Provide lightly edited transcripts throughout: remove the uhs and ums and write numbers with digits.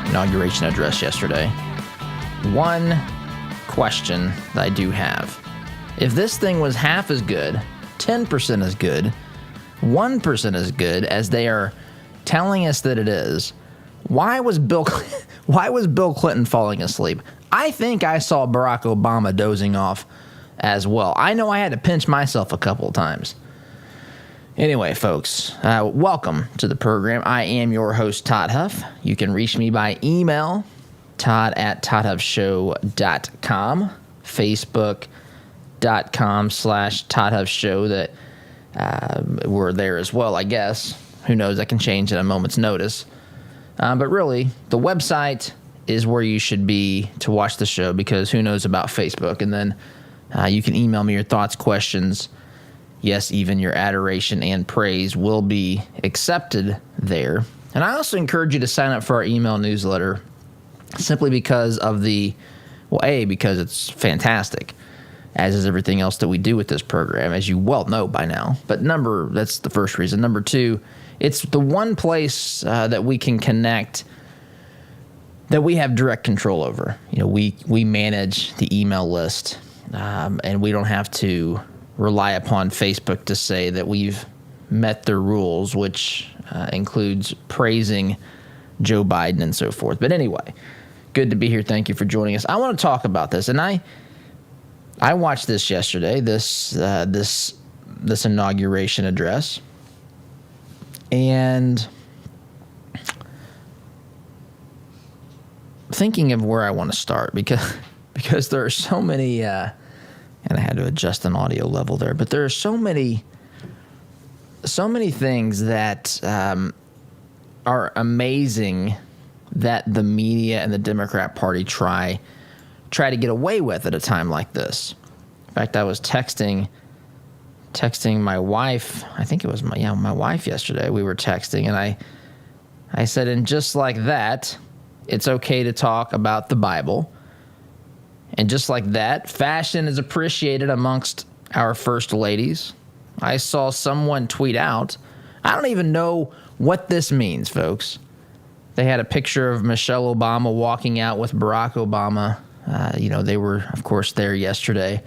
inauguration address yesterday. One question that I do have. If this thing was half as good, 10% as good, 1% as good as they are telling us that it is, why was Bill Clinton falling asleep? I think I saw Barack Obama dozing off as well. I know I had to pinch myself a couple of times. Anyway, folks, welcome to the program. I am your host, Todd Huff. You can reach me by email, todd@toddhuffshow.com, facebook.com/toddhuffshow. That we're there as well, I guess. Who knows? I can change at a moment's notice. But really, the website is where you should be to watch the show, because who knows about Facebook. And then you can email me your thoughts, questions. Yes, even your adoration and praise will be accepted there. And I also encourage you to sign up for our email newsletter, simply because of because it's fantastic, as is everything else that we do with this program, as you well know by now. But that's the first reason. Number two, it's the one place that we can connect that we have direct control over. You know, we manage the email list, and we don't have to rely upon Facebook to say that we've met their rules, which includes praising Joe Biden and so forth. But anyway, good to be here. Thank you for joining us. I want to talk about this, and I watched this yesterday, this inauguration address, and thinking of where I want to start, because there are so many, and I had to adjust an audio level there, but there are so many things that are amazing that the media and the Democrat Party try to get away with at a time like this. In fact, I was texting my wife. I think it was my wife yesterday. We were texting, and I said, and just like that, it's okay to talk about the Bible. And just like that, fashion is appreciated amongst our first ladies. I saw someone tweet out, I don't even know what this means, folks. They had a picture of Michelle Obama walking out with Barack Obama. They were, of course, there yesterday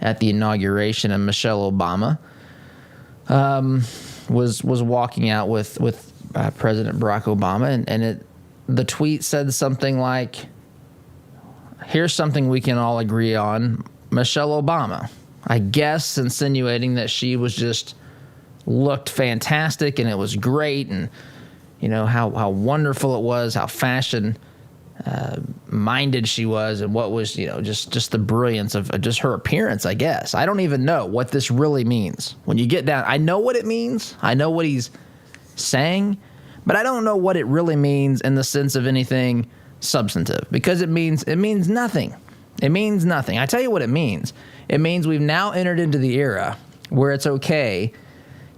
at the inauguration, and Michelle Obama was walking out with President Barack Obama, and the tweet said something like, "Here's something we can all agree on, Michelle Obama." I guess insinuating that she was just looked fantastic and it was great, and how wonderful it was, how fashion minded she was, and what was just the brilliance of just her appearance. I guess I don't even know what this really means. When you get down, I know what it means. I know what he's saying, but I don't know what it really means in the sense of anything substantive, because it means nothing. It means nothing. I tell you what it means. It means we've now entered into the era where it's okay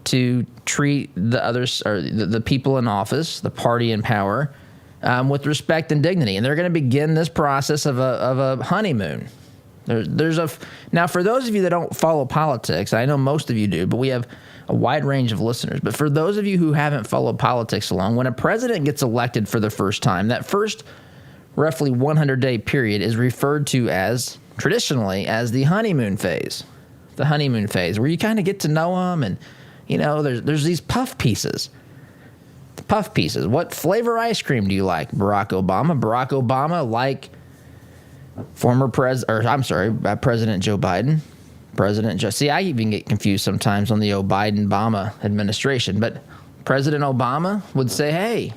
to treat the others, or the people in office, the party in power, with respect and dignity. And they're going to begin this process of a honeymoon. Now, for those of you that don't follow politics, I know most of you do, but we have a wide range of listeners. But for those of you who haven't followed politics along, when a president gets elected for the first time, that first roughly 100-day period is referred to traditionally as the honeymoon phase. The honeymoon phase, where you kind of get to know them, and there's these puff pieces. The puff pieces. What flavor ice cream do you like, Barack Obama? Barack Obama, like President Joe Biden. See, I even get confused sometimes on the Biden-Obama administration, but President Obama would say, "Hey,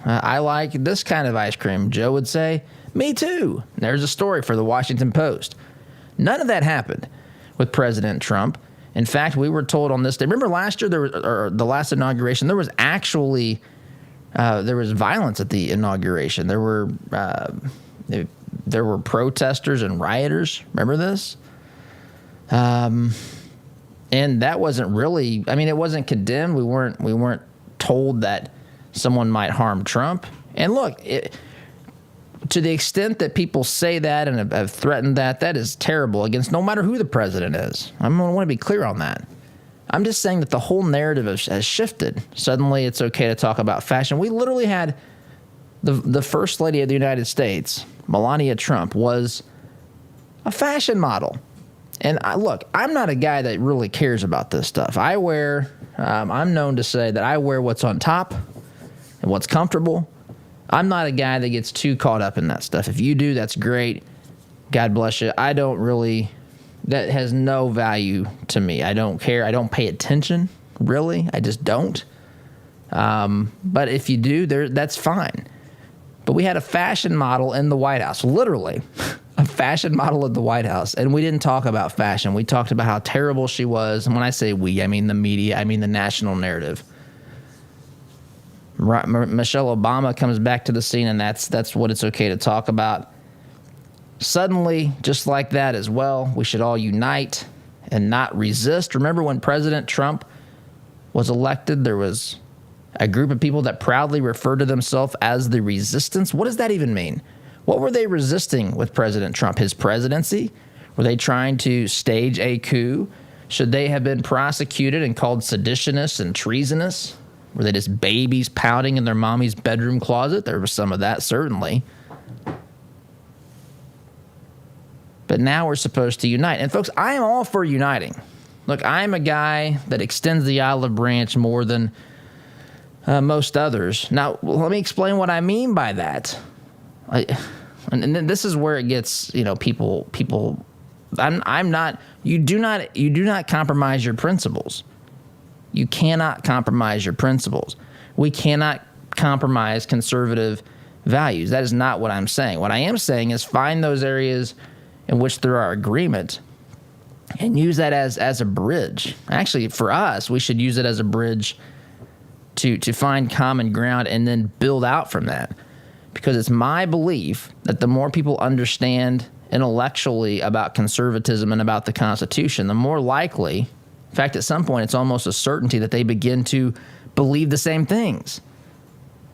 I like this kind of ice cream." Joe would say, "Me too." And there's a story for the Washington Post. None of that happened with President Trump. In fact, we were told on this day, remember last year, the last inauguration, there was actually there was violence at the inauguration. There were protesters and rioters. Remember this? And that wasn't really, it wasn't condemned. We weren't told that someone might harm Trump. And look, to the extent that people say that and have threatened that is terrible against no matter who the president is. I want to be clear on that. I'm just saying that the whole narrative has shifted. Suddenly it's okay to talk about fashion. We literally had The First Lady of the United States, Melania Trump, was a fashion model. And I'm not a guy that really cares about this stuff. I'm known to say that I wear what's on top and what's comfortable. I'm not a guy that gets too caught up in that stuff. If you do, that's great. God bless you. That has no value to me. I don't care. I don't pay attention, really. I just don't. But if you do, that's fine. But we had a fashion model in the White House, literally a fashion model at the White House. And we didn't talk about fashion. We talked about how terrible she was. And when I say we, I mean the media, I mean the national narrative. Michelle Obama comes back to the scene, and that's what it's okay to talk about. Suddenly, just like that as well, we should all unite and not resist. Remember when President Trump was elected, there was a group of people that proudly referred to themselves as the resistance. What does that even mean? What were they resisting with President Trump? His presidency? Were they trying to stage a coup? Should they have been prosecuted and called seditionists and treasonous? Were they just babies pouting in their mommy's bedroom closet? There was some of that, certainly. But now we're supposed to unite. And folks, I am all for uniting. Look, I'm a guy that extends the olive branch more than most others. Now, let me explain what I mean by that. And then this is where it gets, people. I'm not. You do not compromise your principles. You cannot compromise your principles. We cannot compromise conservative values. That is not what I'm saying. What I am saying is find those areas in which there are agreement and use that as a bridge. Actually, for us, we should use it as a bridge to find common ground and then build out from that. Because it's my belief that the more people understand intellectually about conservatism and about the Constitution, the more likely, in fact, at some point, it's almost a certainty that they begin to believe the same things.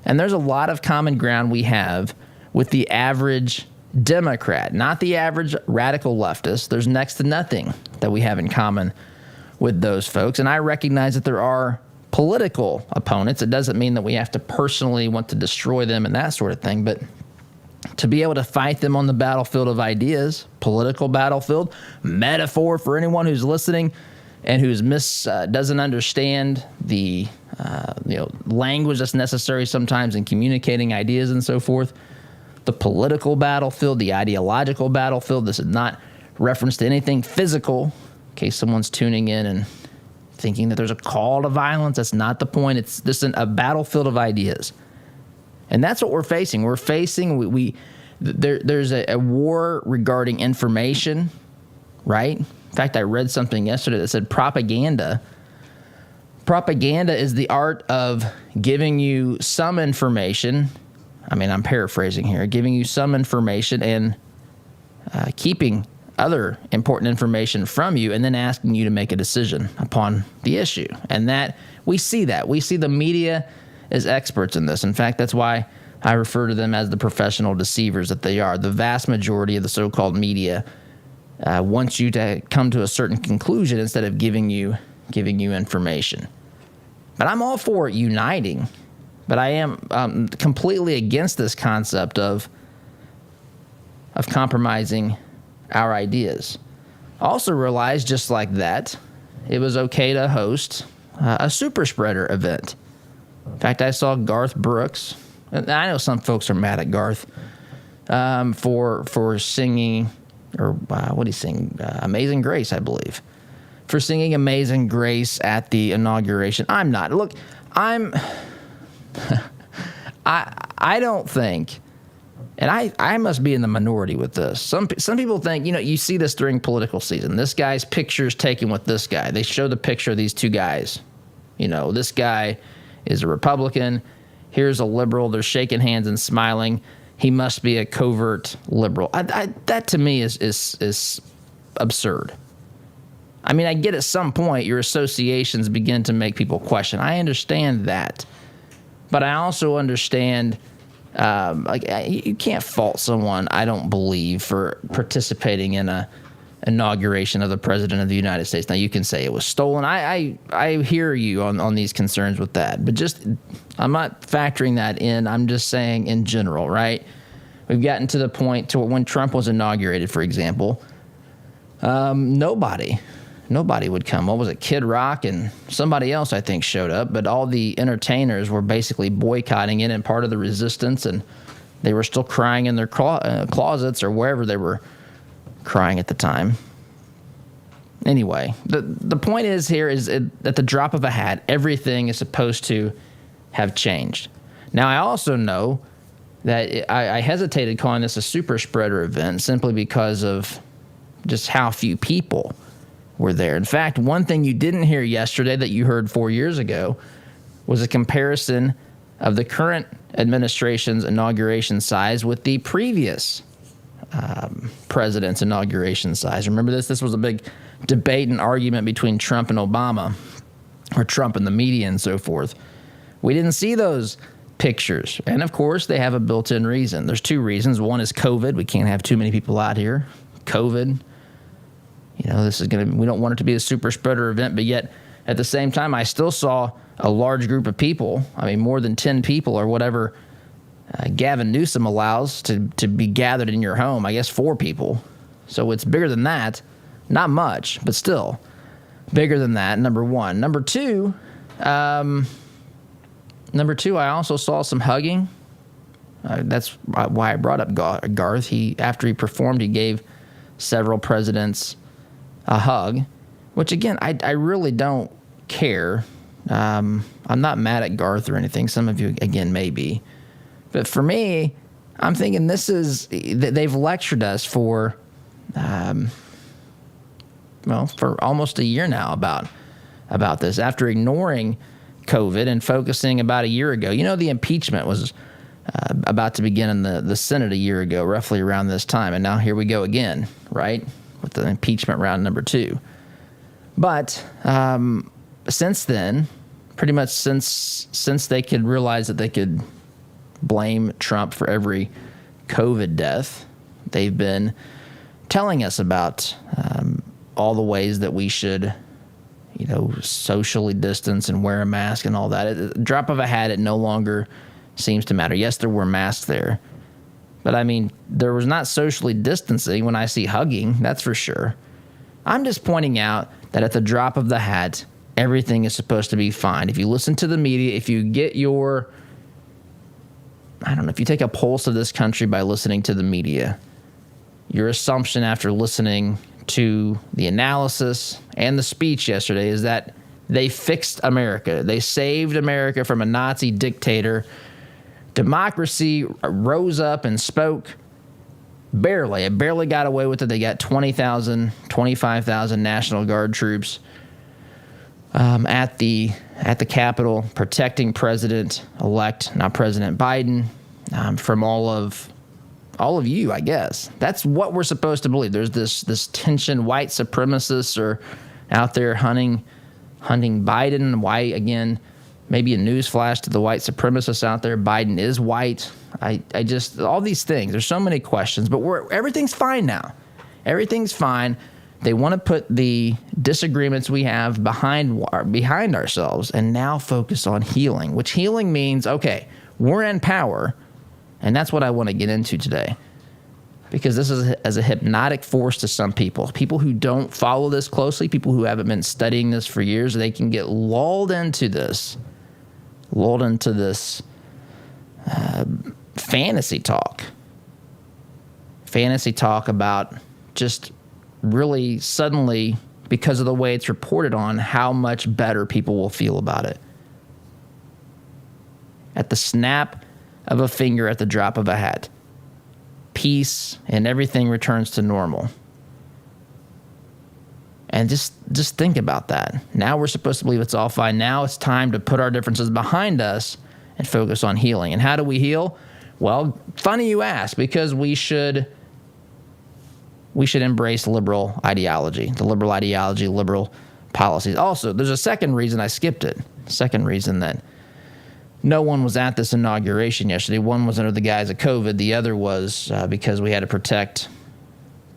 And there's a lot of common ground we have with the average Democrat, not the average radical leftist. There's next to nothing that we have in common with those folks. And I recognize that there are political opponents. It doesn't mean that we have to personally want to destroy them and that sort of thing, but to be able to fight them on the battlefield of ideas, political battlefield, metaphor for anyone who's listening and who's doesn't understand the language that's necessary sometimes in communicating ideas and so forth. The political battlefield, the ideological battlefield. This is not reference to anything physical, in case someone's tuning in and thinking that there's a call to violence. That's not the point. It's just a battlefield of ideas. And that's what we're facing. We're facing, there's a war regarding information, right? In fact, I read something yesterday that said propaganda is the art of giving you some information. I mean, I'm paraphrasing here, giving you some information and keeping other important information from you and then asking you to make a decision upon the issue. And that we see the media as experts in this. In fact, that's why I refer to them as the professional deceivers that they are. The vast majority of the so-called media wants you to come to a certain conclusion instead of giving you information. But I'm all for uniting. But I am completely against this concept of compromising our ideas. Also realized, just like that, it was okay to host a super spreader event. In fact, I saw Garth Brooks. And I know some folks are mad at Garth for singing, or what did he sing? Amazing Grace, I believe. For singing Amazing Grace at the inauguration. I'm not. Look, I don't think, and I must be in the minority with this. Some people think, you see this during political season. This guy's picture's taken with this guy. They show the picture of these two guys. This guy is a Republican. Here's a liberal. They're shaking hands and smiling. He must be a covert liberal. That to me is absurd. I mean, I get at some point your associations begin to make people question. I understand that. But I also understand, you can't fault someone, I don't believe, for participating in a inauguration of the president of the United States. Now, you can say it was stolen. I hear you on these concerns with that, but I'm not factoring that in. I'm just saying in general, right? We've gotten to the point to when Trump was inaugurated, for example, nobody would come. What was it? Kid Rock and somebody else, I think, showed up, but all the entertainers were basically boycotting it and part of the resistance, and they were still crying in their closets or wherever they were crying at the time. Anyway, the point is at the drop of a hat, everything is supposed to have changed. Now, I also know that I hesitated calling this a super spreader event simply because of just how few people were there. In fact, one thing you didn't hear yesterday that you heard 4 years ago was a comparison of the current administration's inauguration size with the previous president's inauguration size. Remember this? This was a big debate and argument between Trump and Obama, or Trump and the media and so forth. We didn't see those pictures. And of course, they have a built-in reason. There's two reasons. One is COVID. We can't have too many people out here. COVID. We don't want it to be a super spreader event, but yet at the same time, I still saw a large group of people. I mean, more than 10 people or whatever Gavin Newsom allows to be gathered in your home. I guess 4 people. So it's bigger than that. Not much, but still bigger than that, number one. Number two, I also saw some hugging. That's why I brought up Garth. After he performed, he gave several presidents a hug, which, again, I really don't care. I'm not mad at Garth or anything. Some of you, again, may be. But for me, I'm thinking they've lectured us for almost a year now about this, after ignoring COVID and focusing about a year ago. The impeachment was about to begin in the Senate a year ago, roughly around this time. And now here we go again, right, with the impeachment round number 2. But since then, pretty much since they could realize that they could blame Trump for every COVID death, they've been telling us about all the ways that we should, socially distance and wear a mask and all that. At the drop of a hat, it no longer seems to matter. Yes, there were masks there, but I mean, there was not socially distancing when I see hugging, that's for sure. I'm just pointing out that at the drop of the hat, everything is supposed to be fine. If you listen to the media, if you get if you take a pulse of this country by listening to the media, your assumption after listening to the analysis and the speech yesterday is that they fixed America. They saved America from a Nazi dictator. Democracy rose up and spoke. Barely. It barely got away with it. They got 20,000, 25,000 National Guard troops at the Capitol protecting President-elect, not President Biden, from all of you, I guess. That's what we're supposed to believe. There's this tension. White supremacists are out there hunting Biden. Why, again, maybe a newsflash to the white supremacists out there, Biden is white. I just, all these things. There's so many questions, but everything's fine now. Everything's fine. They want to put the disagreements we have behind ourselves and now focus on healing, which healing means, okay, we're in power. And that's what I want to get into today, because this is as a hypnotic force to some people. People who don't follow this closely, people who haven't been studying this for years, they can get lulled into this fantasy talk about just really suddenly, because of the way it's reported on, how much better people will feel about it. At the snap of a finger, at the drop of a hat, peace and everything returns to normal. And just think about that. Now we're supposed to believe it's all fine. Now it's time to put our differences behind us and focus on healing. And how do we heal? Well, funny you ask, because we should embrace liberal ideology, liberal policies. Also, there's a second reason I skipped it. Second reason that no one was at this inauguration yesterday. One was under the guise of COVID. The other was because we had to protect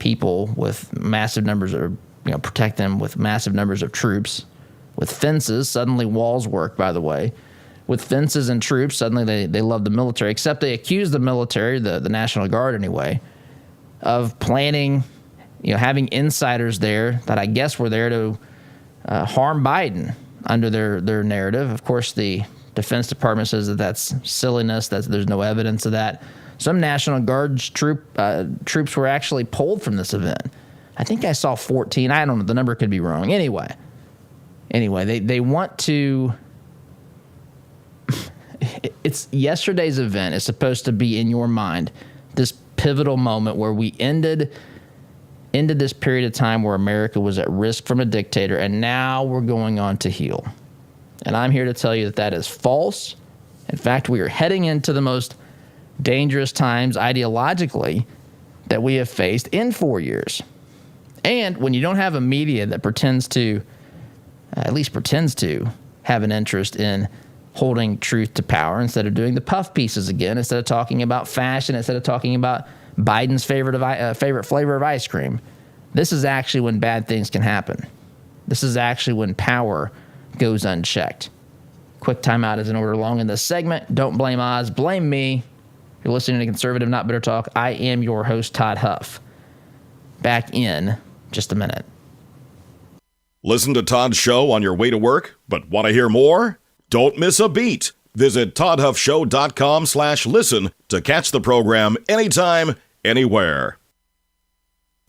people with massive numbers of, protect them with massive numbers of troops. With fences, suddenly walls work, by the way. With fences and troops, suddenly they love the military, except they accuse the military, the National Guard anyway, of planning, having insiders there that I guess were there to harm Biden under their narrative. Of course, the Defense Department says that that's silliness, that there's no evidence of that. Some National Guard troops were actually pulled from this event. I think I saw 14. I don't know. The number could be wrong. Anyway, they want to... It's yesterday's event is supposed to be in your mind this pivotal moment where we ended this period of time where America was at risk from a dictator, and now we're going on to heal. And I'm here to tell you that is false. In fact, we are heading into the most dangerous times ideologically that we have faced in 4 years. And when you don't have a media that at least pretends to have an interest in holding truth to power, instead of doing the puff pieces again, instead of talking about fashion, instead of talking about Biden's favorite flavor of ice cream, this is actually when bad things can happen. This is actually when power goes unchecked. Quick timeout is in order along in this segment. Don't blame Oz, blame me. You're listening to Conservative Not Bitter Talk. I am your host, Todd Huff. Back in just a minute. Listen to Todd's show on your way to work, but want to hear more? Don't miss a beat. Visit toddhuffshow.com/listen to catch the program anytime, anywhere.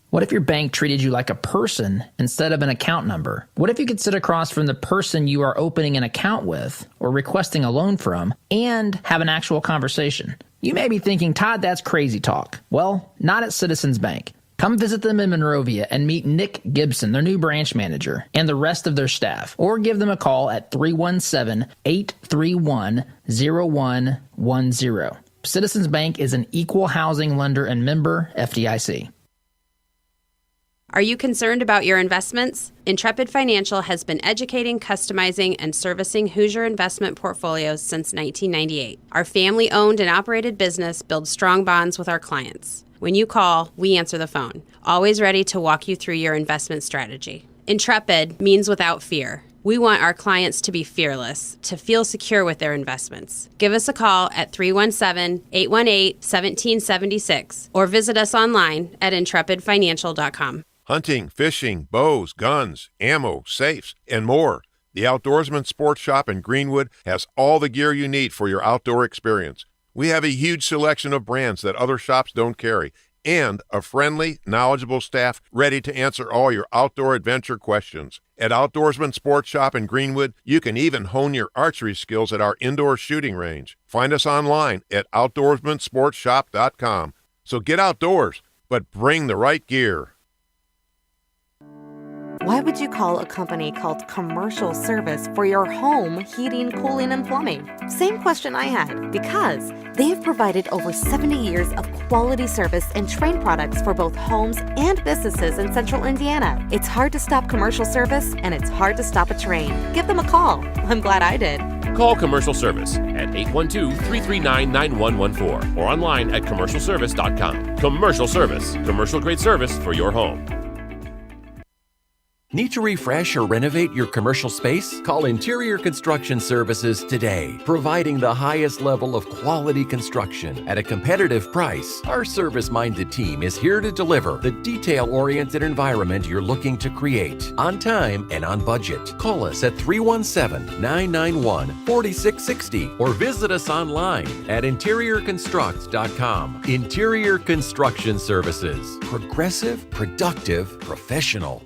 What if your bank treated you like a person instead of an account number? What if you could sit across from the person you are opening an account with or requesting a loan from and have an actual conversation? You may be thinking, Todd, that's crazy talk. Well, not at Citizens Bank. Come visit them in Monrovia and meet Nick Gibson, their new branch manager, and the rest of their staff. Or give them a call at 317-831-0110. Citizens Bank is an equal housing lender and member FDIC. Are you concerned about your investments? Intrepid Financial has been educating, customizing, and servicing Hoosier investment portfolios since 1998. Our family-owned and operated business builds strong bonds with our clients. When you call, we answer the phone, always ready to walk you through your investment strategy. Intrepid means without fear. We want our clients to be fearless, to feel secure with their investments. Give us a call at 317-818-1776 or visit us online at intrepidfinancial.com. Hunting, fishing, bows, guns, ammo, safes, and more. The Outdoorsman Sports Shop in Greenwood has all the gear you need for your outdoor experience. We have a huge selection of brands that other shops don't carry, and a friendly, knowledgeable staff ready to answer all your outdoor adventure questions. At Outdoorsman Sports Shop in Greenwood, you can even hone your archery skills at our indoor shooting range. Find us online at outdoorsmansportshop.com. So get outdoors, but bring the right gear. Why would you call a company called Commercial Service for your home heating, cooling, and plumbing? Same question I had, because they have provided over 70 years of quality service and trained products for both homes and businesses in Central Indiana. It's hard to stop Commercial Service, and it's hard to stop a train. Give them a call. I'm glad I did. Call Commercial Service at 812-339-9114 or online at commercialservice.com. Commercial Service, commercial-grade service for your home. Need to refresh or renovate your commercial space? Call Interior Construction Services today. Providing the highest level of quality construction at a competitive price, our service-minded team is here to deliver the detail-oriented environment you're looking to create on time and on budget. Call us at 317-991-4660 or visit us online at interiorconstruct.com. Interior Construction Services. Progressive, productive, professional.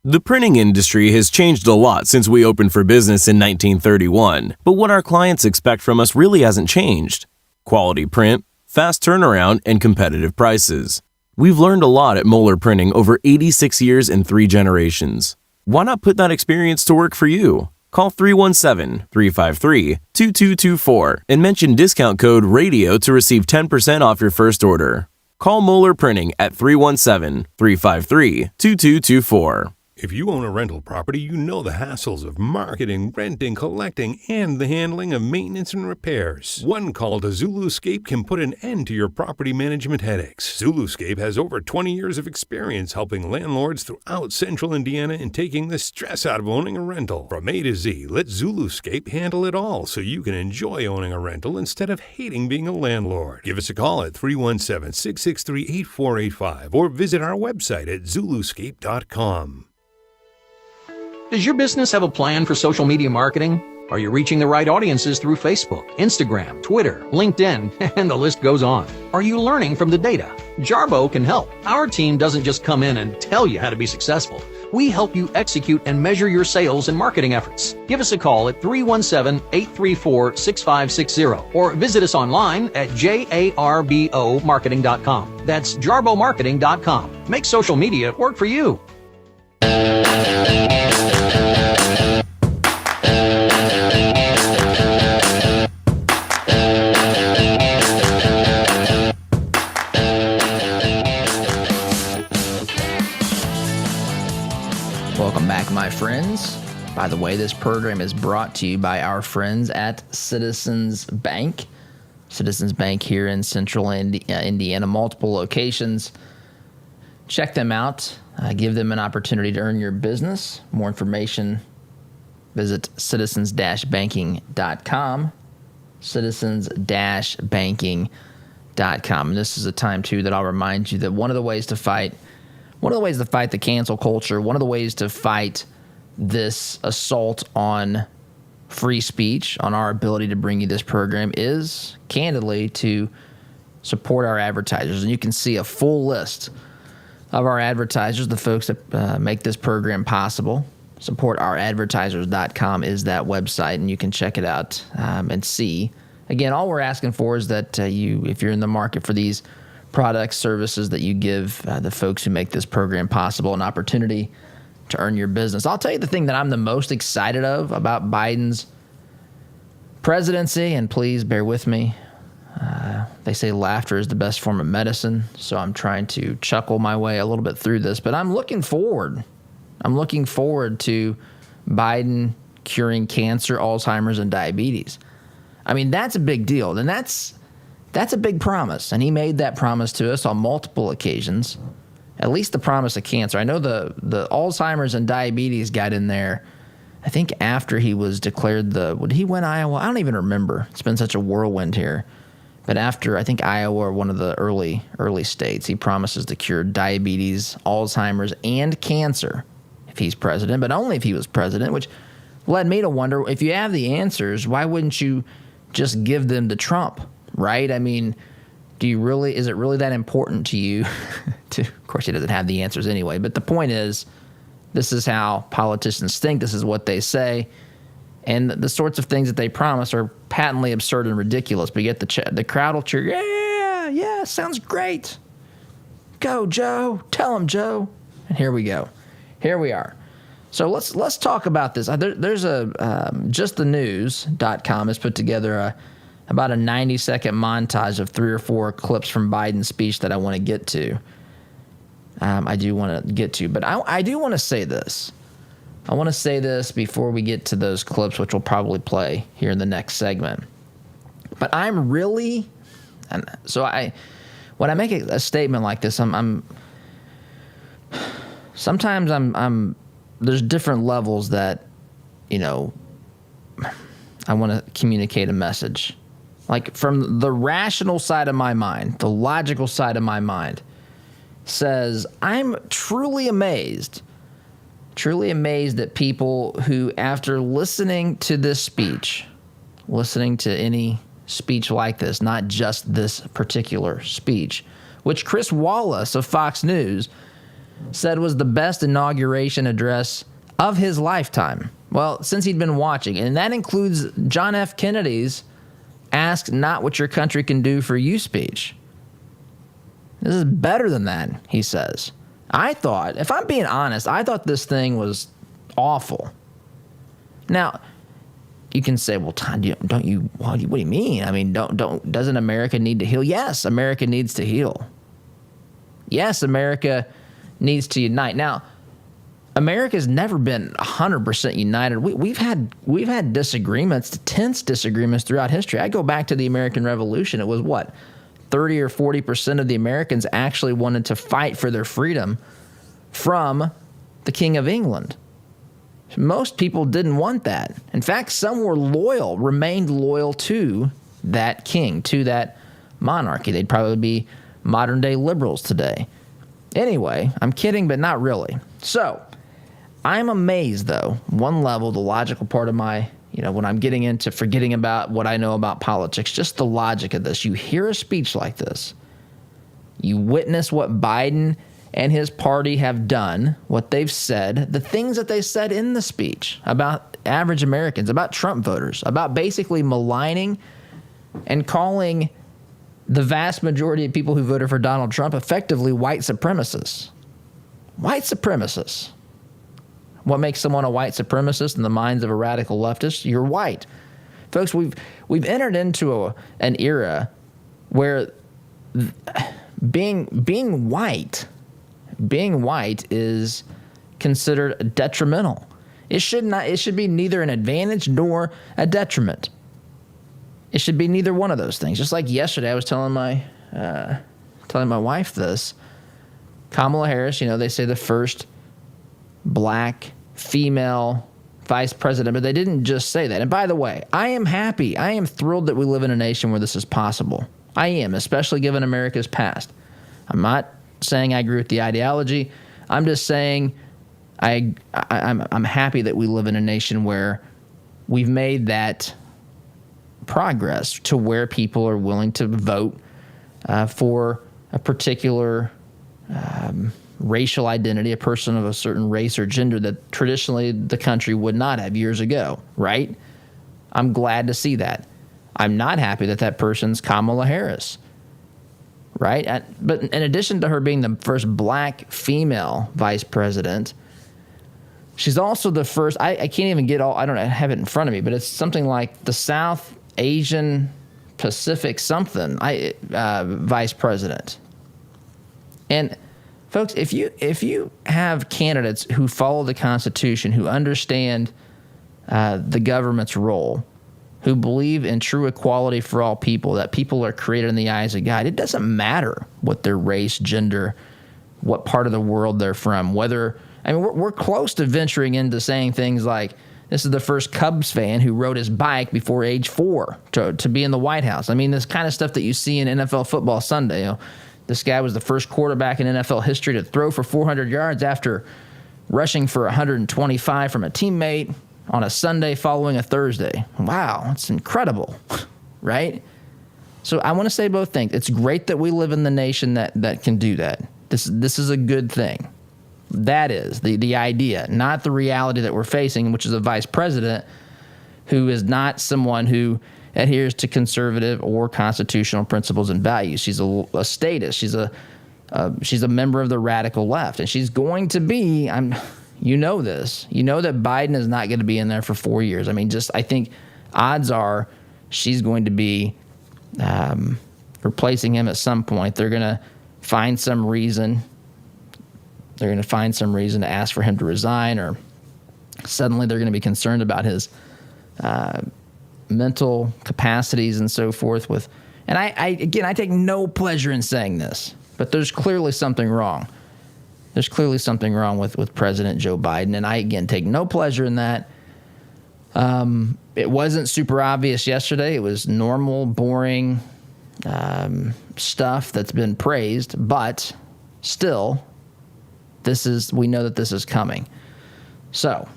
The printing industry has changed a lot since we opened for business in 1931, but what our clients expect from us really hasn't changed. Quality print, fast turnaround, and competitive prices. We've learned a lot at Moeller Printing over 86 years and 3 generations. Why not put that experience to work for you? Call 317-353-2224 and mention discount code RADIO to receive 10% off your first order. Call Moeller Printing at 317-353-2224. If you own a rental property, you know the hassles of marketing, renting, collecting, and the handling of maintenance and repairs. One call to Zuluscape can put an end to your property management headaches. Zuluscape has over 20 years of experience helping landlords throughout central Indiana and taking the stress out of owning a rental. From A to Z, let Zuluscape handle it all so you can enjoy owning a rental instead of hating being a landlord. Give us a call at 317-663-8485 or visit our website at zuluscape.com. Does your business have a plan for social media marketing? Are you reaching the right audiences through Facebook, Instagram, Twitter, LinkedIn, and the list goes on? Are you learning from the data? Jarbo can help. Our team doesn't just come in and tell you how to be successful. We help you execute and measure your sales and marketing efforts. Give us a call at 317-834-6560 or visit us online at jarbomarketing.com. That's jarbomarketing.com. Make social media work for you. Welcome back, my friends. By the way, this program is brought to you by our friends at Citizens Bank. Citizens Bank here in central Indiana, multiple locations. Check them out. Give them an opportunity to earn your business. More information, visit citizens-banking.com. Citizens-banking.com. And this is a time, too, that I'll remind you that one of the ways to fight the cancel culture, one of the ways to fight this assault on free speech, on our ability to bring you this program, is candidly to support our advertisers. And you can see a full list of our advertisers, the folks that make this program possible. Supportouradvertisers.com is that website, and you can check it out and see. Again, all we're asking for is that if you're in the market for these products, services, that you give the folks who make this program possible an opportunity to earn your business. I'll tell you the thing that I'm the most excited of about Biden's presidency, and please bear with me. They say laughter is the best form of medicine, so I'm trying to chuckle my way a little bit through this, but I'm looking forward. I'm looking forward to Biden curing cancer, Alzheimer's, and diabetes. I mean, that's a big deal, and that's a big promise, and he made that promise to us on multiple occasions, at least the promise of cancer. I know the Alzheimer's and diabetes got in there, I think, after he was declared would he win Iowa? I don't even remember. It's been such a whirlwind here. But after, I think, Iowa or one of the early states, he promises to cure diabetes, Alzheimer's, and cancer if he's president, but only if he was president, which led me to wonder, if you have the answers, why wouldn't you just give them to Trump, right? I mean, is it really that important to you? Of course, he doesn't have the answers anyway, but the point is, this is how politicians think, this is what they say, and the sorts of things that they promise are patently absurd and ridiculous, but yet the crowd will cheer, yeah, sounds great. Go, Joe. Tell him, Joe. And here we go. Here we are. So let's talk about this. There's justthenews.com has put together about a 90-second montage of 3 or 4 clips from Biden's speech that I want to get to. I do want to get to, but I do want to say this. I want to say this before we get to those clips, which we'll probably play here in the next segment. But I'm really, and so when I make a statement like this, sometimes there's different levels that, I want to communicate a message. Like, from the rational side of my mind, the logical side of my mind says, I'm truly amazed at people who, after listening to this speech, listening to any speech like this, not just this particular speech, which Chris Wallace of Fox News said was the best inauguration address of his lifetime. Well, since he'd been watching, and that includes John F. Kennedy's "Ask not what your country can do for you" speech. This is better than that, he says. I thought, if I'm being honest, I thought this thing was awful. Now, you can say, well, Todd, what do you mean? I mean, doesn't America need to heal? Yes, America needs to heal. Yes, America needs to unite. Now, America's never been 100% united. We've had disagreements, tense disagreements throughout history. I go back to the American Revolution. It was what, 30 or 40% of the Americans actually wanted to fight for their freedom from the King of England. Most people didn't want that. In fact, some were loyal, remained loyal to that king, to that monarchy. They'd probably be modern day liberals today. Anyway, I'm kidding, but not really. So, I'm amazed, though, one level, the logical part of my, when I'm getting into forgetting about what I know about politics, just the logic of this. You hear a speech like this. You witness what Biden and his party have done, what they've said, the things that they said in the speech about average Americans, about Trump voters, about basically maligning and calling the vast majority of people who voted for Donald Trump effectively white supremacists. White supremacists. What makes someone a white supremacist in the minds of a radical leftist? You're white. Folks, we've entered into an era where being white is considered detrimental. It should be neither an advantage nor a detriment. It should be neither one of those things. Just like yesterday, I was telling my wife this. Kamala Harris, they say the first black female vice president, but they didn't just say that. And by the way, I am happy. I am thrilled that we live in a nation where this is possible. I am, especially given America's past. I'm not saying I agree with the ideology. I'm just saying I'm happy that we live in a nation where we've made that progress to where people are willing to vote for a particular racial identity, a person of a certain race or gender that traditionally the country would not have years ago, right? I'm glad to see that. I'm not happy that that person's Kamala Harris, right? But in addition to her being the first black female vice president, she's also the first, I can't even get I don't have it in front of me, but it's something like the South Asian Pacific something vice president. And folks, if you have candidates who follow the Constitution, who understand the government's role, who believe in true equality for all people, that people are created in the eyes of God, it doesn't matter what their race, gender, what part of the world they're from, we're close to venturing into saying things like, this is the first Cubs fan who rode his bike before age 4 to be in the White House. This kind of stuff that you see in NFL Football Sunday. This guy was the first quarterback in NFL history to throw for 400 yards after rushing for 125 from a teammate on a Sunday following a Thursday. Wow, that's incredible, right? So I want to say both things. It's great that we live in the nation that can do that. This is a good thing. That is the idea, not the reality that we're facing, which is a vice president who is not someone who adheres to conservative or constitutional principles and values. She's a statist. She's a member of the radical left, and she's going to be. You know this. You know that Biden is not going to be in there for 4 years. I think odds are she's going to be replacing him at some point. They're going to find some reason. They're going to find some reason to ask for him to resign, or suddenly they're going to be concerned about his mental capacities and so forth. And I take no pleasure in saying this, but there's clearly something wrong. There's clearly something wrong with President Joe Biden, and I, again, take no pleasure in that. It wasn't super obvious yesterday. It was normal, boring stuff that's been praised, but still, we know that this is coming. So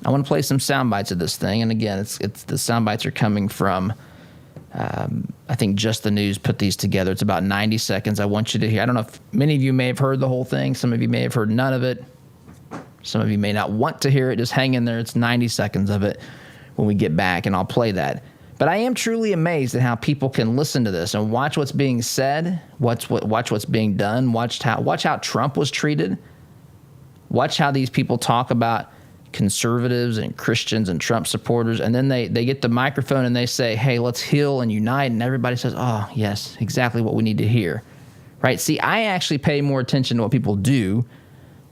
I want to play some sound bites of this thing, and again, it's the sound bites are coming from I think Just the News put these together. It's about 90 seconds. I want you to hear. I don't know if many of you may have heard the whole thing. Some of you may have heard none of it. Some of you may not want to hear it. Just hang in there. It's 90 seconds of it when we get back, and I'll play that. But I am truly amazed at how people can listen to this and watch what's being said, watch what's being done, watch how Trump was treated, watch how these people talk about conservatives and Christians and Trump supporters, and then they get the microphone and they say, hey, let's heal and unite, and everybody says, oh, yes, exactly what we need to hear, right? See, I actually pay more attention to what people do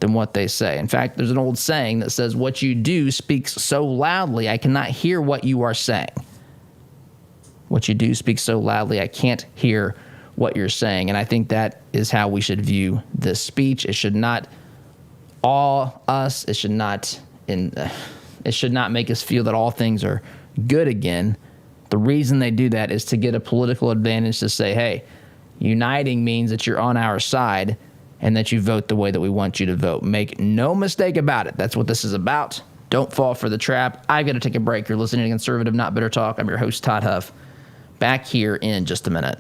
than what they say. In fact, there's an old saying that says, what you do speaks so loudly, I cannot hear what you are saying. What you do speaks so loudly, I can't hear what you're saying. And I think that is how we should view this speech. It should not awe us. It should not make us feel that all things are good again. The reason they do that is to get a political advantage, to say, hey, uniting means that you're on our side and that you vote the way that we want you to vote. Make no mistake about it. That's what this is about. Don't fall for the trap. I've got to take a break. You're listening to Conservative Not Bitter Talk. I'm your host, Todd Huff. Back here in just a minute.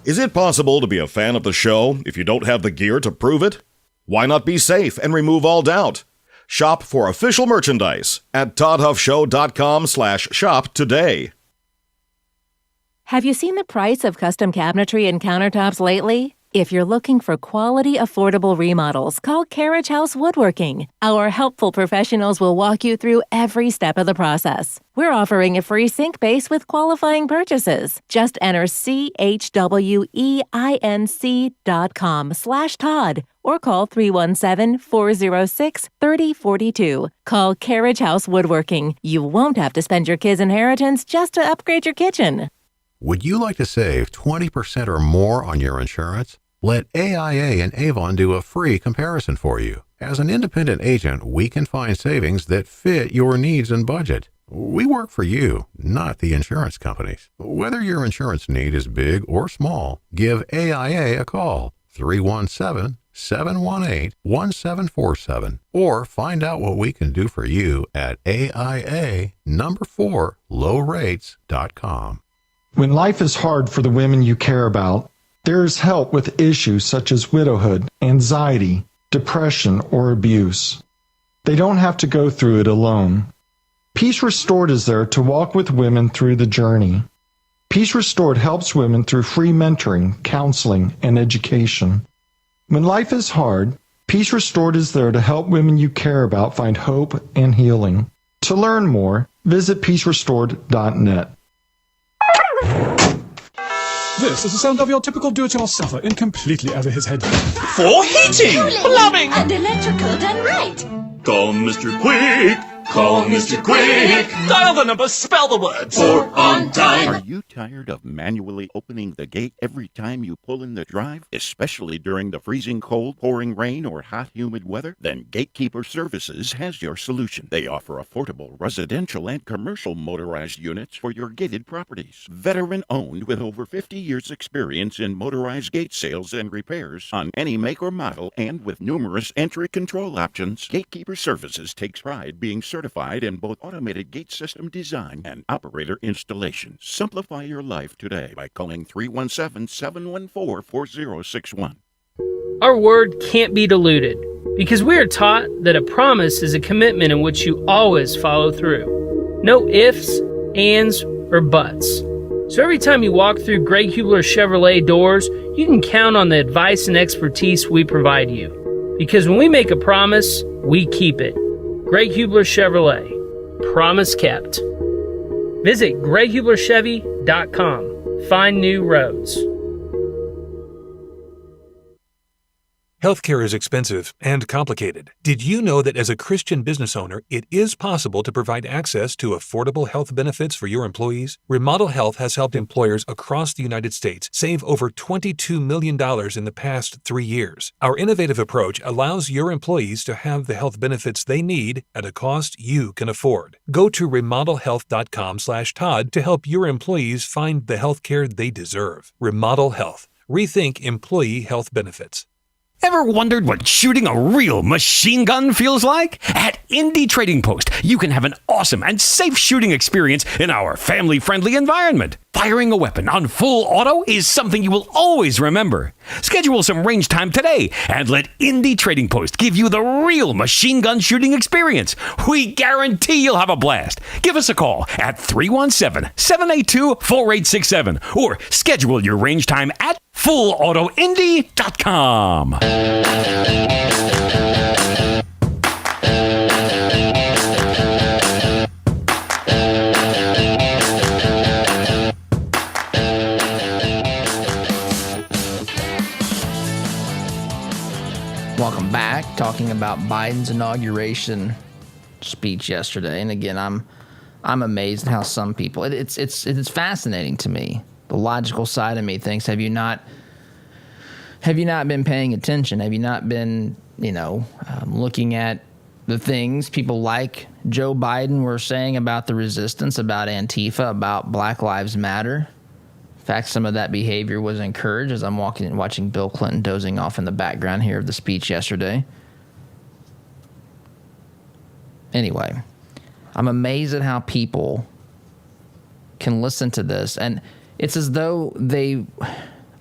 Is it possible to be a fan of the show if you don't have the gear to prove it? Why not be safe and remove all doubt? Shop for official merchandise at toddhuffshow.com/shop today. Have you seen the price of custom cabinetry and countertops lately? If you're looking for quality, affordable remodels, call Carriage House Woodworking. Our helpful professionals will walk you through every step of the process. We're offering a free sink base with qualifying purchases. Just enter CHWEINC.com/Todd or call 317-406-3042. Call Carriage House Woodworking. You won't have to spend your kids' inheritance just to upgrade your kitchen. Would you like to save 20% or more on your insurance? Let AIA and Avon do a free comparison for you. As an independent agent, we can find savings that fit your needs and budget. We work for you, not the insurance companies. Whether your insurance need is big or small, give AIA a call, 317-718-1747, or find out what we can do for you at AIA4lowrates.com. When life is hard for the women you care about, there is help with issues such as widowhood, anxiety, depression, or abuse. They don't have to go through it alone. Peace Restored is there to walk with women through the journey. Peace Restored helps women through free mentoring, counseling, and education. When life is hard, Peace Restored is there to help women you care about find hope and healing. To learn more, visit peacerestored.net. This is the sound of your typical do-it-yourselfer in completely over his head. For heating, plumbing, and electrical done right. Call Mr. Quick. Call Mr. Quick. Dial the number, spell the words. For on time. Are you tired of manually opening the gate every time you pull in the drive, especially during the freezing cold, pouring rain, or hot, humid weather? Then Gatekeeper Services has your solution. They offer affordable residential and commercial motorized units for your gated properties. Veteran-owned with over 50 years' experience in motorized gate sales and repairs on any make or model, and with numerous entry control options, Gatekeeper Services takes pride being certified in both automated gate system design and operator installation. Simplify your life today by calling 317-714-4061. Our word can't be diluted because we are taught that a promise is a commitment in which you always follow through. No ifs, ands, or buts. So every time you walk through Greg Hubler Chevrolet doors, you can count on the advice and expertise we provide you. Because when we make a promise, we keep it. Greg Hubler Chevrolet. Promise kept. Visit GregHublerChevy.com. Find new roads. Healthcare is expensive and complicated. Did you know that as a Christian business owner, it is possible to provide access to affordable health benefits for your employees? Remodel Health has helped employers across the United States save over $22 million in the past 3 years. Our innovative approach allows your employees to have the health benefits they need at a cost you can afford. Go to remodelhealth.com/Todd to help your employees find the healthcare they deserve. Remodel Health. Rethink employee health benefits. Ever wondered what shooting a real machine gun feels like? At Indie Trading Post, you can have an awesome and safe shooting experience in our family-friendly environment. Firing a weapon on full auto is something you will always remember. Schedule some range time today and let Indie Trading Post give you the real machine gun shooting experience. We guarantee you'll have a blast. Give us a call at 317-782-4867 or schedule your range time at fullautoindy.com. Welcome back. Talking about Biden's inauguration speech yesterday, and again, I'm amazed at how some people. It's fascinating to me. The logical side of me thinks, have you not been paying attention? Have you not been, looking at the things people like Joe Biden were saying about the resistance, about Antifa, about Black Lives Matter? In fact, some of that behavior was encouraged as I'm watching Bill Clinton dozing off in the background here of the speech yesterday. Anyway, I'm amazed at how people can listen to this. And it's as though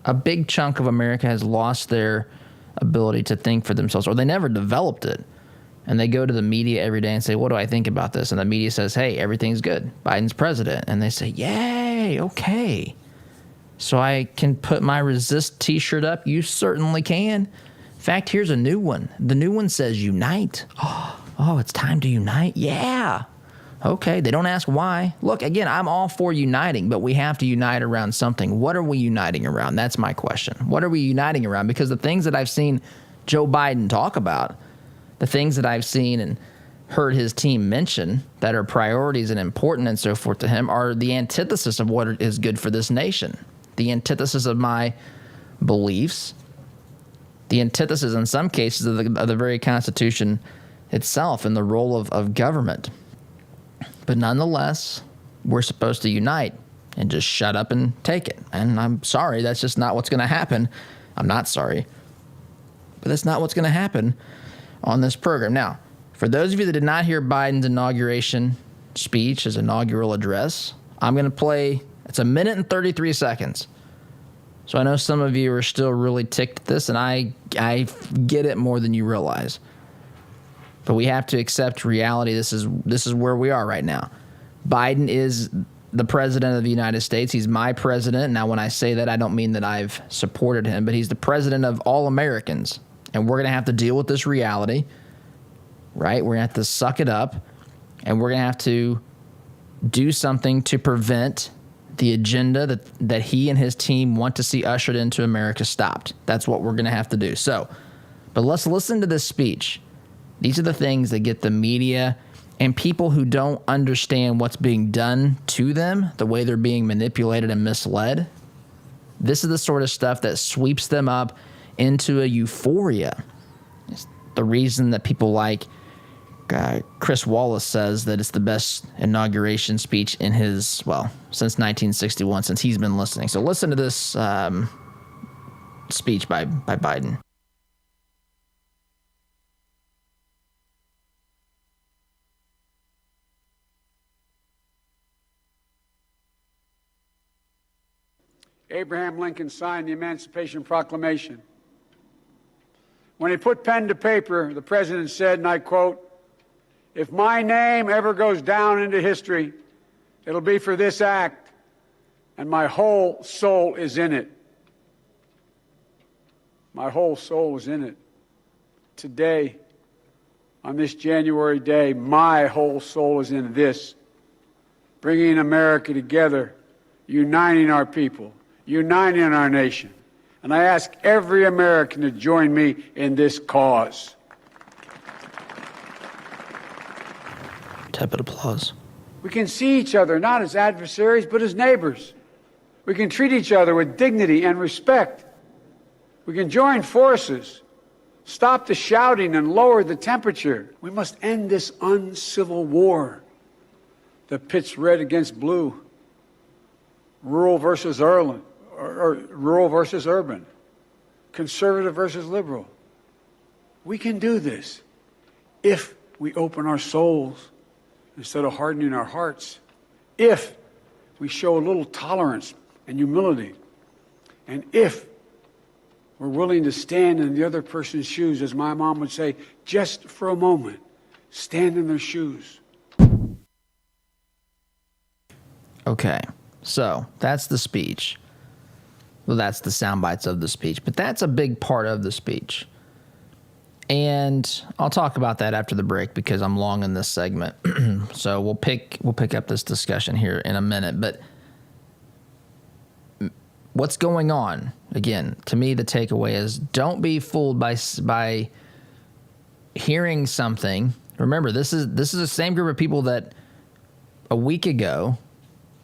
a big chunk of America has lost their ability to think for themselves, or they never developed it. And they go to the media every day and say, what do I think about this? And the media says, hey, everything's good. Biden's president. And they say, yay, okay. So I can put my resist t-shirt up? You certainly can. In fact, here's a new one. The new one says unite. Oh, it's time to unite? Yeah. Okay, they don't ask why. Look, again, I'm all for uniting, but we have to unite around something. What are we uniting around? That's my question. What are we uniting around? Because the things that I've seen Joe Biden talk about, the things that I've seen and heard his team mention that are priorities and important and so forth to him are the antithesis of what is good for this nation. The antithesis of my beliefs, the antithesis in some cases of the very Constitution itself and the role of government. But nonetheless, we're supposed to unite and just shut up and take it. And I'm sorry, that's just not what's going to happen. I'm not sorry, but that's not what's going to happen on this program. Now, for those of you that did not hear Biden's inauguration speech, his inaugural address, I'm going to play. It's 1 minute and 33 seconds. So I know some of you are still really ticked at this, and I get it more than you realize. But we have to accept reality. This is where we are right now. Biden is the president of the United States. He's my president. Now, when I say that, I don't mean that I've supported him, but he's the president of all Americans. And we're going to have to deal with this reality, right? We're going to have to suck it up, and we're going to have to do something to prevent the agenda that he and his team want to see ushered into America stopped. That's what we're going to have to do. So, but let's listen to this speech. These are the things that get the media and people who don't understand what's being done to them, the way they're being manipulated and misled. This is the sort of stuff that sweeps them up into a euphoria. It's the reason that people like Chris Wallace says that it's the best inauguration speech in his, since 1961, since he's been listening. So listen to this speech by Biden. Abraham Lincoln signed the Emancipation Proclamation. When he put pen to paper, the president said, and I quote, "If my name ever goes down into history, it'll be for this act, and my whole soul is in it." My whole soul is in it. Today, on this January day, my whole soul is in this, bringing America together, uniting our people, uniting our nation. And I ask every American to join me in this cause. Tepid applause. We can see each other not as adversaries, but as neighbors. We can treat each other with dignity and respect. We can join forces, stop the shouting, and lower the temperature. We must end this uncivil war that pits red against blue, rural versus urban, conservative versus liberal. We can do this if we open our souls instead of hardening our hearts, if we show a little tolerance and humility, and if we're willing to stand in the other person's shoes, as my mom would say, just for a moment, stand in their shoes. Okay, so that's the speech. Well, that's the sound bites of the speech, but that's a big part of the speech. And I'll talk about that after the break because I'm long in this segment. So we'll pick up this discussion here in a minute. But what's going on? Again, to me, the takeaway is don't be fooled by hearing something. Remember, this is the same group of people that a week ago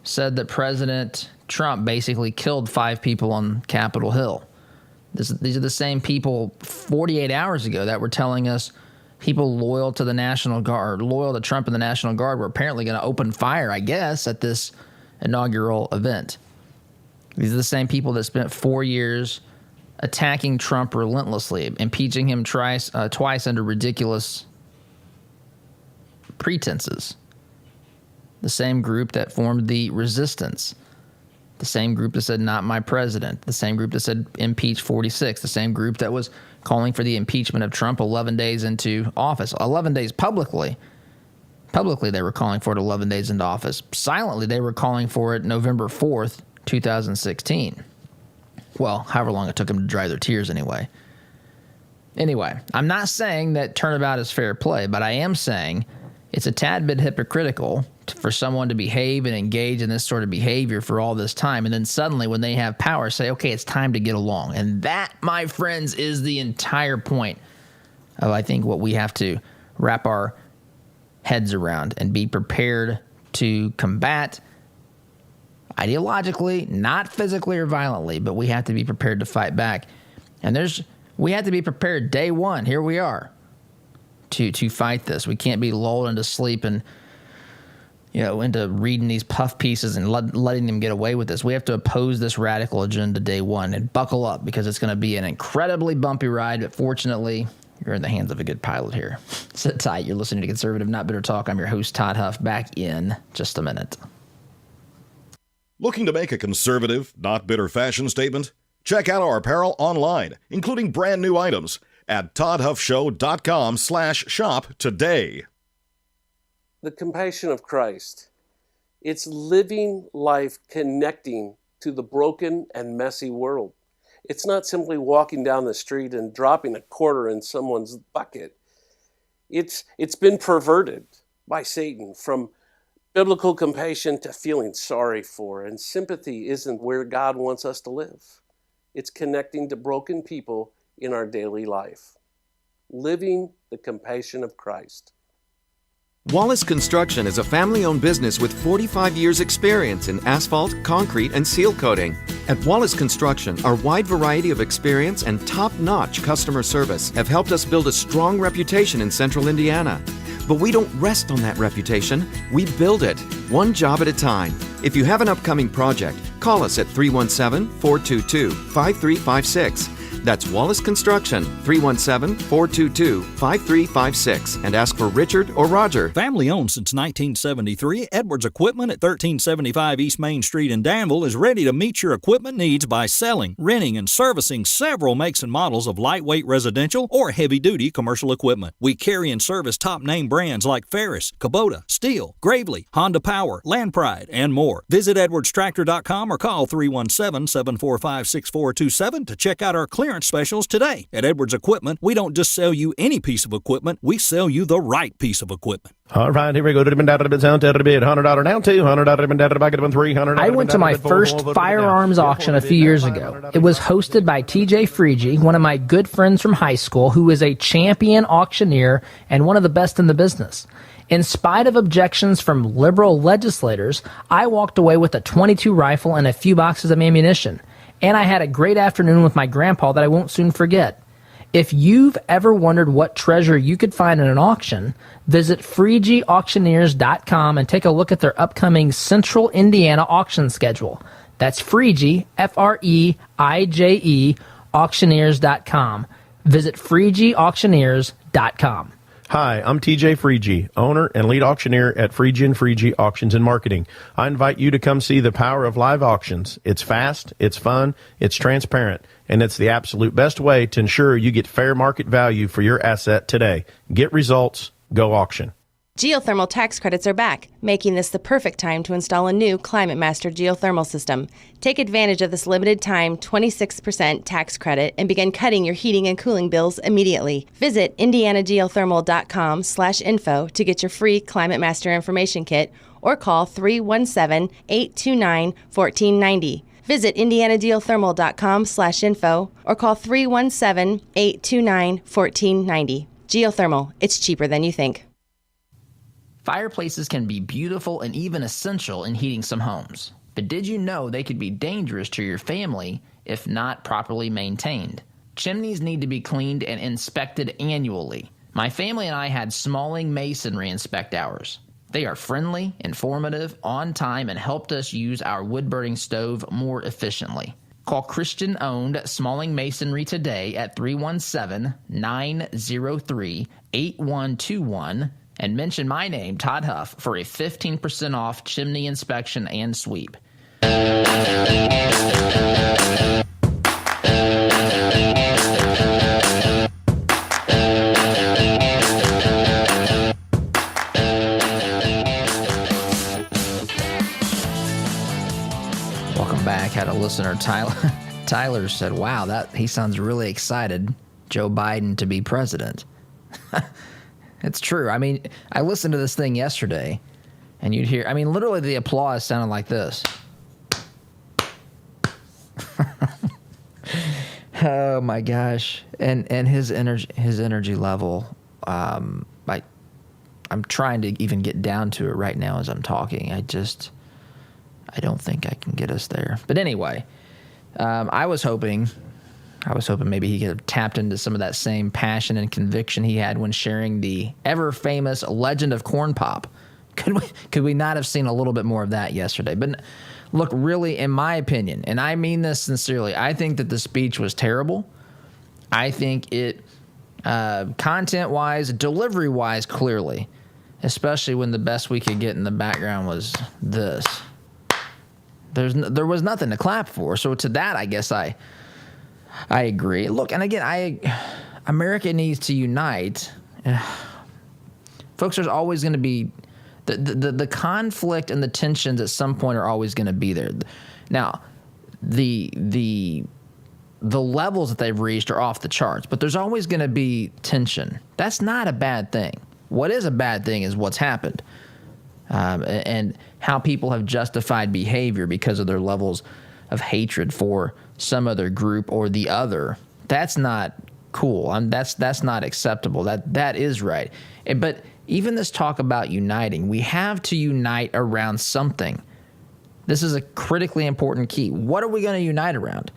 said that President Trump basically killed 5 people on Capitol Hill. These are the same people 48 hours ago that were telling us people loyal to the National Guard, loyal to Trump and the National Guard, were apparently going to open fire, I guess, at this inaugural event. These are the same people that spent 4 years attacking Trump relentlessly, impeaching him twice under ridiculous pretenses. The same group that formed the resistance. The same group that said, not my president. The same group that said, impeach 46. The same group that was calling for the impeachment of Trump 11 days into office. 11 days publicly. Publicly, they were calling for it 11 days into office. Silently, they were calling for it November 4th, 2016. Well, however long it took them to dry their tears anyway. Anyway, I'm not saying that turnabout is fair play, but I am saying it's a tad bit hypocritical for someone to behave and engage in this sort of behavior for all this time, and then suddenly when they have power say, okay, it's time to get along. And that, my friends, is the entire point of, I think, what we have to wrap our heads around and be prepared to combat ideologically, not physically or violently, but we have to be prepared to fight back. And we have to be prepared day one. Here we are to fight this. We can't be lulled into sleep and into reading these puff pieces and letting them get away with this. We have to oppose this radical agenda day one and buckle up, because it's going to be an incredibly bumpy ride. But fortunately, you're in the hands of a good pilot here. Sit tight. You're listening to Conservative Not Bitter Talk. I'm your host, Todd Huff. Back in just a minute. Looking to make a conservative, not bitter fashion statement? Check out our apparel online, including brand new items at toddhuffshow.com/shop today. The compassion of Christ. It's living life connecting to the broken and messy world. It's not simply walking down the street and dropping a quarter in someone's bucket. It's been perverted by Satan from biblical compassion to feeling sorry for, and sympathy isn't where God wants us to live. It's connecting to broken people in our daily life. Living the compassion of Christ. Wallace Construction is a family-owned business with 45 years' experience in asphalt, concrete, and seal coating. At Wallace Construction, our wide variety of experience and top-notch customer service have helped us build a strong reputation in central Indiana. But we don't rest on that reputation. We build it, one job at a time. If you have an upcoming project, call us at 317-422-5356. That's Wallace Construction, 317-422-5356, and ask for Richard or Roger. Family owned since 1973, Edwards Equipment at 1375 East Main Street in Danville is ready to meet your equipment needs by selling, renting, and servicing several makes and models of lightweight residential or heavy-duty commercial equipment. We carry and service top-name brands like Ferris, Kubota, Steel, Gravely, Honda Power, Land Pride, and more. Visit edwardstractor.com or call 317-745-6427 to check out our clearance specials today. At Edwards Equipment, we don't just sell you any piece of equipment, we sell you the right piece of equipment. All right, here we go. $100 down, $100 down, $200 $300. I went to my first firearms auction a few years ago. It was hosted by TJ Freege, one of my good friends from high school, who is a champion auctioneer and one of the best in the business. In spite of objections from liberal legislators, I walked away with a .22 rifle and a few boxes of ammunition. And I had a great afternoon with my grandpa that I won't soon forget. If you've ever wondered what treasure you could find in an auction, visit FreegeAuctioneers.com and take a look at their upcoming Central Indiana auction schedule. That's Freege, F-R-E-I-J-E, auctioneers.com. Visit FreegeAuctioneers.com. Hi, I'm TJ Freege, owner and lead auctioneer at Freege & Freege Auctions and Marketing. I invite you to come see the power of live auctions. It's fast, it's fun, it's transparent, and it's the absolute best way to ensure you get fair market value for your asset today. Get results, go auction. Geothermal tax credits are back, making this the perfect time to install a new Climate Master geothermal system. Take advantage of this limited time 26% tax credit and begin cutting your heating and cooling bills immediately. Visit indianageothermal.com/info to get your free Climate Master information kit or call 317-829-1490. Visit indianageothermal.com/info or call 317-829-1490. Geothermal. It's cheaper than you think. Fireplaces can be beautiful and even essential in heating some homes. But did you know they could be dangerous to your family if not properly maintained? Chimneys need to be cleaned and inspected annually. My family and I had Smalling Masonry inspect ours. They are friendly, informative, on time, and helped us use our wood-burning stove more efficiently. Call Christian-owned Smalling Masonry today at 317-903-8121 and mention my name, Todd Huff, for a 15% off chimney inspection and sweep. Welcome back. Had a listener, Tyler said, wow, he sounds really excited, Joe Biden to be president. It's true. I mean, I listened to this thing yesterday, and you'd hear, literally the applause sounded like this. Oh my gosh. And his energy level, I'm trying to even get down to it right now as I'm talking. I don't think I can get us there. But anyway, I was hoping maybe he could have tapped into some of that same passion and conviction he had when sharing the ever-famous Legend of Corn Pop. Could we not have seen a little bit more of that yesterday? But look, really, in my opinion, and I mean this sincerely, I think that the speech was terrible. I think it, content-wise, delivery-wise, clearly, especially when the best we could get in the background was this. There was nothing to clap for. So to that, I guess I agree. Look, and again, America needs to unite. Folks, there's always going to be the conflict and the tensions at some point are always going to be there. Now, the levels that they've reached are off the charts, but there's always going to be tension. That's not a bad thing. What is a bad thing is what's happened. And how people have justified behavior because of their levels of hatred for some other group or the other. That's not cool. That's not acceptable. That is right. But even this talk about uniting, we have to unite around something. This is a critically important key. What are we going to unite around?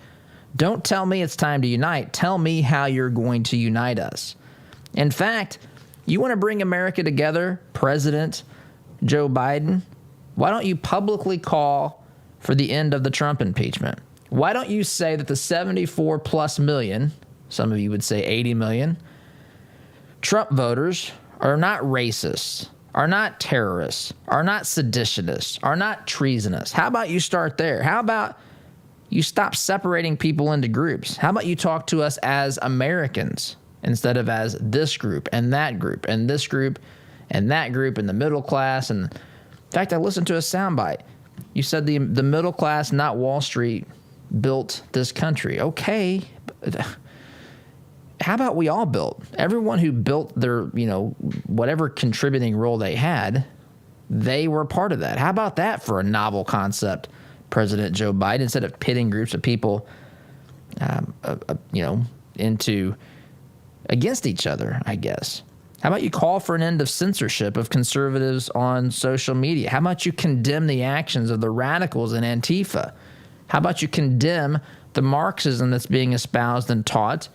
Don't tell me it's time to unite. Tell me how you're going to unite us. In fact, you want to bring America together, President Joe Biden? Why don't you publicly call for the end of the Trump impeachment? Why don't you say that the 74 plus million, some of you would say 80 million, Trump voters are not racists, are not terrorists, are not seditionists, are not treasonous? How about you start there? How about you stop separating people into groups? How about you talk to us as Americans instead of as this group and that group and this group and that group and the middle class? And in fact, I listened to a soundbite. You said the middle class, not Wall Street, built this country. Okay. How about we all built? Everyone who built their, whatever contributing role they had, they were part of that. How about that for a novel concept, President Joe Biden, instead of pitting groups of people, against each other, I guess. How about you call for an end of censorship of conservatives on social media? How about you condemn the actions of the radicals in Antifa? How about you condemn the Marxism that's being espoused and taught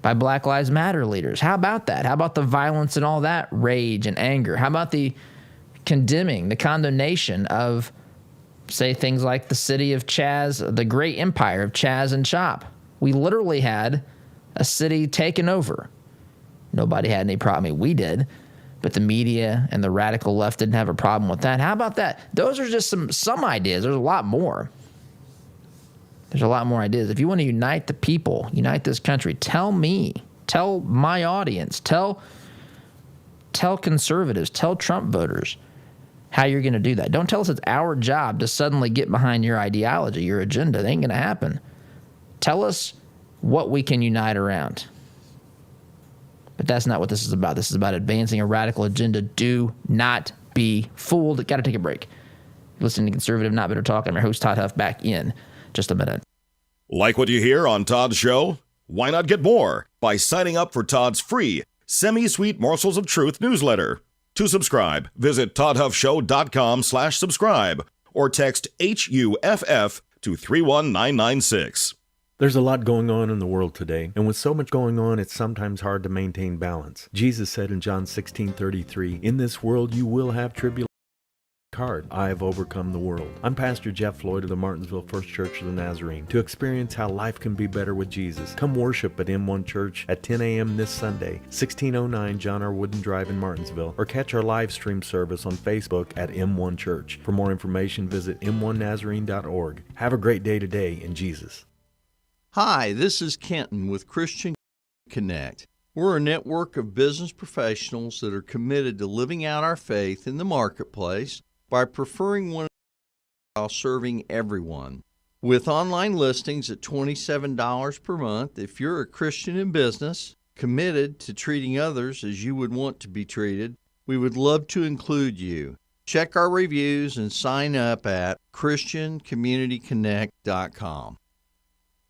by Black Lives Matter leaders? How about that? How about the violence and all that rage and anger? How about the condemnation of, say, things like the city of Chaz, the great empire of Chaz and Chop? We literally had a city taken over. Nobody had any problem. We did, but the media and the radical left didn't have a problem with that. How about that? Those are just some ideas. There's a lot more. There's a lot more ideas. If you want to unite the people, unite this country, tell me, tell my audience, tell conservatives, tell Trump voters how you're going to do that. Don't tell us it's our job to suddenly get behind your ideology, your agenda. It ain't going to happen. Tell us what we can unite around. But that's not what this is about. This is about advancing a radical agenda. Do not be fooled. Got to take a break. You're listening to Conservative Not Bitter Talk. I'm your host, Todd Huff, back in just a minute. Like what you hear on Todd's show? Why not get more by signing up for Todd's free Semi-Sweet Morsels of Truth newsletter? To subscribe, visit toddhuffshow.com/subscribe or text HUFF to 31996. There's a lot going on in the world today, and with so much going on, it's sometimes hard to maintain balance. Jesus said in John 16:33, "In this world you will have tribulation. I have overcome the world." I'm Pastor Jeff Floyd of the Martinsville First Church of the Nazarene. To experience how life can be better with Jesus, come worship at M1 Church at 10 a.m. this Sunday, 1609 John R. Wooden Drive in Martinsville, or catch our live stream service on Facebook at M1 Church. For more information, visit m1nazarene.org. Have a great day today in Jesus. Hi, this is Kenton with Christian Connect. We're a network of business professionals that are committed to living out our faith in the marketplace by preferring one while serving everyone. With online listings at $27 per month, if you're a Christian in business, committed to treating others as you would want to be treated, we would love to include you. Check our reviews and sign up at ChristianCommunityConnect.com.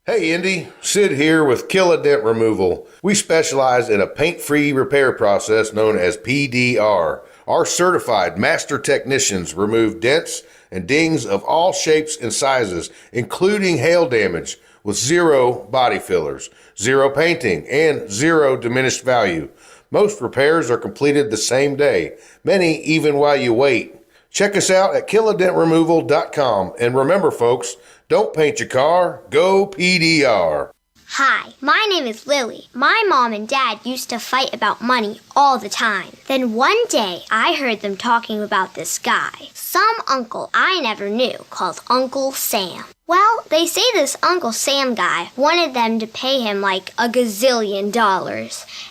Hey Indy, Sid here with Kill a Dent Removal. We specialize in a paint-free repair process known as PDR. Our certified master technicians remove dents and dings of all shapes and sizes, including hail damage, with zero body fillers, zero painting, and zero diminished value. Most repairs are completed the same day, many even while you wait. Check us out at killadentremoval.com, and remember folks, don't paint your car, go PDR. Hi, my name is Lily. My mom and dad used to fight about money all the time. Then one day, I heard them talking about this guy, some uncle I never knew, called Uncle Sam. Well, they say this Uncle Sam guy wanted them to pay him like $1 gazillion,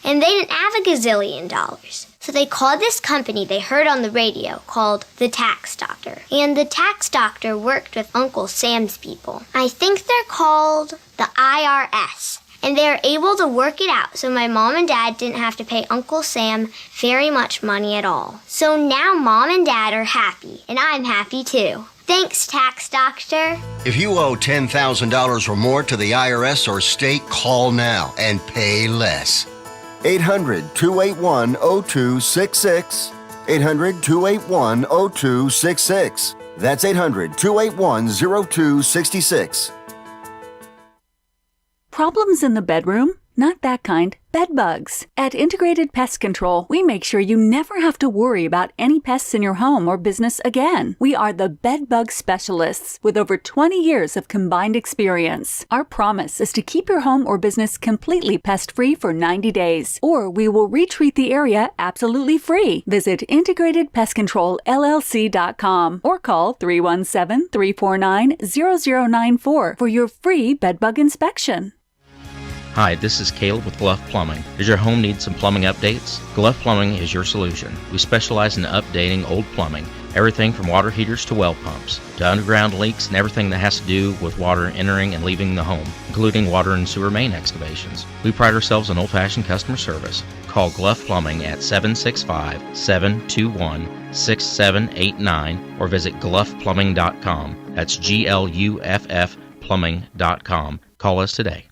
and they didn't have $1 gazillion. So they called this company they heard on the radio called the Tax Doctor. And the Tax Doctor worked with Uncle Sam's people. I think they're called the IRS. And they were able to work it out so my mom and dad didn't have to pay Uncle Sam very much money at all. So now mom and dad are happy, and I'm happy too. Thanks, Tax Doctor. If you owe $10,000 or more to the IRS or state, call now and pay less. 800-281-0266. 800-281-0266. That's 800-281-0266. Problems in the bedroom? Not that kind. Bed bugs. At Integrated Pest Control, we make sure you never have to worry about any pests in your home or business again. We are the bed bug specialists with over 20 years of combined experience. Our promise is to keep your home or business completely pest-free for 90 days, or we will retreat the area absolutely free. Visit IntegratedPestControlLLC.com or call 317-349-0094 for your free bed bug inspection. Hi, this is Caleb with Gluff Plumbing. Does your home need some plumbing updates? Gluff Plumbing is your solution. We specialize in updating old plumbing, everything from water heaters to well pumps, to underground leaks and everything that has to do with water entering and leaving the home, including water and sewer main excavations. We pride ourselves on old-fashioned customer service. Call Gluff Plumbing at 765-721-6789 or visit gluffplumbing.com. That's GLUFF plumbing.com. Call us today.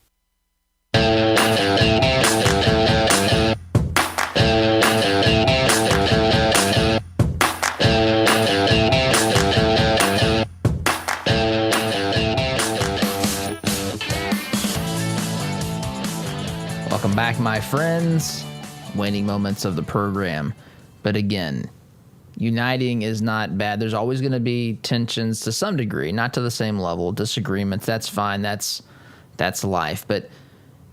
Welcome back, my friends. Waning moments of the program. But again, uniting is not bad. There's always going to be tensions to some degree, not to the same level, disagreements. That's fine. That's life. But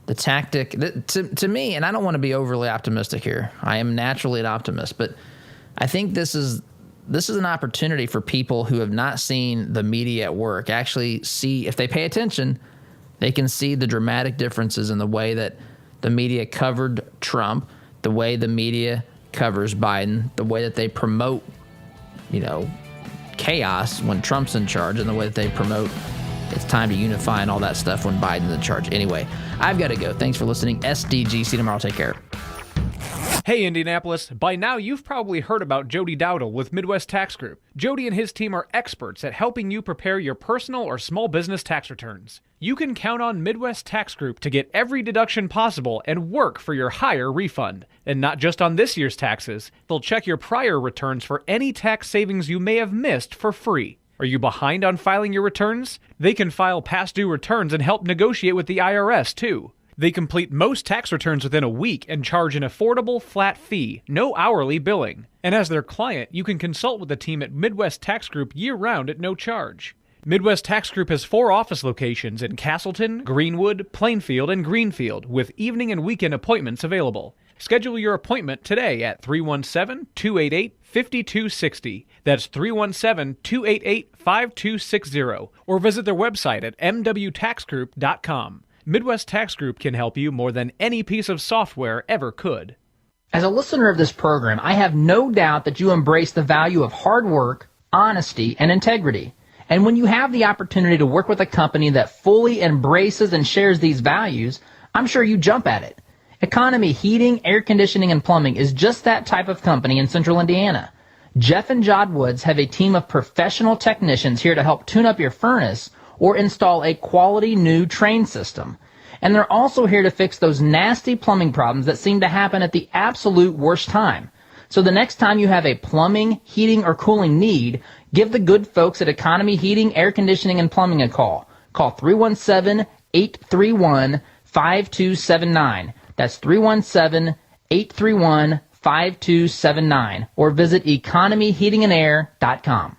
the tactic, to me, and I don't want to be overly optimistic here. I am naturally an optimist, but I think this is an opportunity for people who have not seen the media at work actually see, if they pay attention, they can see the dramatic differences in the way that the media covered Trump, the way the media covers Biden, the way that they promote, chaos when Trump's in charge, and the way that they promote it's time to unify and all that stuff when Biden's in charge. Anyway, I've got to go. Thanks for listening. SDG. See you tomorrow. Take care. Hey Indianapolis, by now you've probably heard about Jody Dowdle with Midwest Tax Group. Jody and his team are experts at helping you prepare your personal or small business tax returns. You can count on Midwest Tax Group to get every deduction possible and work for your higher refund. And not just on this year's taxes, they'll check your prior returns for any tax savings you may have missed for free. Are you behind on filing your returns? They can file past due returns and help negotiate with the IRS too. They complete most tax returns within a week and charge an affordable flat fee, no hourly billing. And as their client, you can consult with the team at Midwest Tax Group year-round at no charge. Midwest Tax Group has 4 office locations in Castleton, Greenwood, Plainfield, and Greenfield, with evening and weekend appointments available. Schedule your appointment today at 317-288-5260. That's 317-288-5260. Or visit their website at mwtaxgroup.com. Midwest Tax Group can help you more than any piece of software ever could. As a listener of this program, I have no doubt that you embrace the value of hard work, honesty, and integrity. And when you have the opportunity to work with a company that fully embraces and shares these values, I'm sure you jump at it. Economy Heating, Air Conditioning, and Plumbing is just that type of company in Central Indiana. Jeff and Jod Woods have a team of professional technicians here to help tune up your furnace or install a quality new train system. And they're also here to fix those nasty plumbing problems that seem to happen at the absolute worst time. So the next time you have a plumbing, heating, or cooling need, give the good folks at Economy Heating, Air Conditioning, and Plumbing a call. Call 317-831-5279. That's 317-831-5279. Or visit economyheatingandair.com.